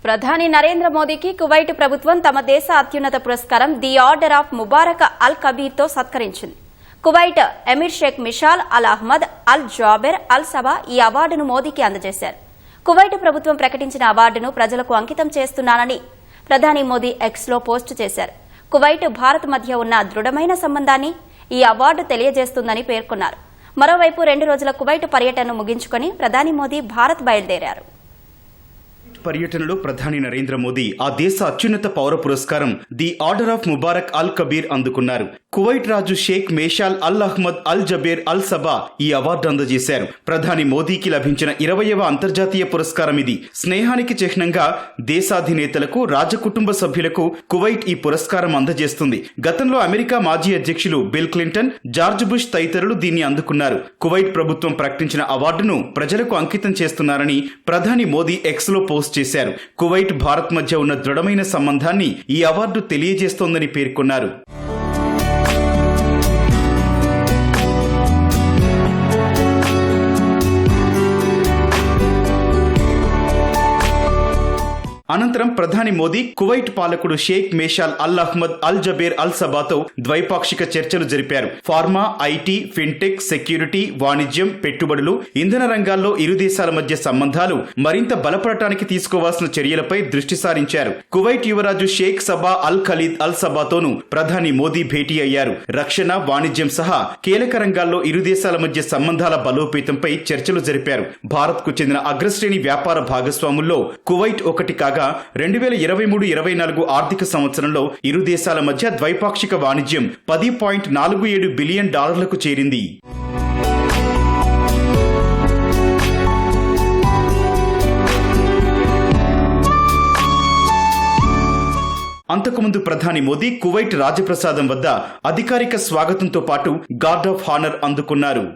ప్రధాని నరేంద్ర మోదీకి కువైట్ ప్రభుత్వం తమ దేశ అత్యున్నత పురస్కారం ది ఆర్డర్ ఆఫ్ ముబారక్ అల్ కబీర్తో సత్కరించింది. కువైట్ ఎమిర్ షేక్ మిషాల్ అల్ అహ్మద్ అల్ జాబెర్ అల్ సబా ఈ అవార్డును మోదీకి అందజేశారు. కువైట్ ప్రభుత్వం ప్రకటించిన అవార్డును ప్రజలకు అంకితం చేస్తున్నానని ప్రధాని మోదీ ఎక్స్లో పోస్టు చేశారు. కువైట్ భారత్ మధ్య ఉన్న దృఢమైన సంబంధాన్ని ఈ అవార్డు తెలియజేస్తుందని పేర్కొన్నారు. మరోవైపు 2 రోజుల కువైట్ పర్యటనను ముగించుకుని ప్రధాని మోదీ భారత్ బయలుదేరారు. పర్యటనలో ప్రధాని నరేంద్ర మోదీ ఆ దేశ అత్యున్నత పౌర పురస్కారం ది ఆర్డర్ ఆఫ్ ముబారక్ అల్ కబీర్ అందుకున్నారు. కువైట్ రాజు షేక్ మేషాల్ అల్ అహ్మద్ అల్ జబేర్ అల్ సబా ఈ అవార్డు అందజేశారు. ప్రధాని మోదీకి లభించిన 20వ అంతర్జాతీయ పురస్కారం ఇది. స్నేహానికి చిహ్నంగా దేశాధినేతలకు, రాజకుటుంబ సభ్యులకు కువైట్ ఈ పురస్కారం అందజేస్తుంది. గతంలో అమెరికా మాజీ అధ్యక్షులు బిల్ క్లింటన్, జార్జ్ బుష్ తదితరులు దీన్ని అందుకున్నారు. కువైట్ ప్రభుత్వం ప్రకటించిన అవార్డును ప్రజలకు అంకితం చేస్తున్నారని ప్రధాని మోదీ ఎక్స్లో పోస్ట్ చేశారు. కువైట్ భారత్ మధ్య ఉన్న దృఢమైన సంబంధాన్ని ఈ అవార్డు తెలియజేస్తోందని పేర్కొన్నారు. అనంతరం ప్రధాని మోదీ కువైట్ పాలకుడు షేక్ మేషాల్ అల్ అహ్మద్ అల్ జబేర్ అల్ సబాతో ద్వైపాక్షిక చర్చలు జరిపారు. ఫార్మా, ఐటీ, ఫిన్టెక్, సెక్యూరిటీ, వాణిజ్యం, పెట్టుబడులు, ఇంధన రంగాల్లో ఇరు దేశాల మధ్య సంబంధాలు మరింత బలపడటానికి తీసుకోవాల్సిన చర్యలపై దృష్టి సారించారు. కువైట్ యువరాజు షేక్ సబా అల్ ఖలీద్ అల్ సబాతోనూ ప్రధాని మోదీ భేటీ అయ్యారు. రక్షణ, వాణిజ్యం సహా కీలక రంగాల్లో ఇరు దేశాల మధ్య సంబంధాల బలోపేతంపై చర్చలు జరిపారు. భారత్ కు చెందిన అగ్రశ్రేణి వ్యాపార భాగస్వాముల్లో కువైట్ ఒకటి కాగా 2023-24 ఆర్థిక సంవత్సరంలో ఇరు దేశాల మధ్య ద్వైపాక్షిక వాణిజ్యం $10.47 బిలియన్ చేరింది. అంతకుముందు ప్రధాని మోదీ కువైట్ రాజప్రసాదం వద్ద అధికారిక స్వాగతంతో పాటు గార్డ్ ఆఫ్ హానర్ అందుకున్నారు.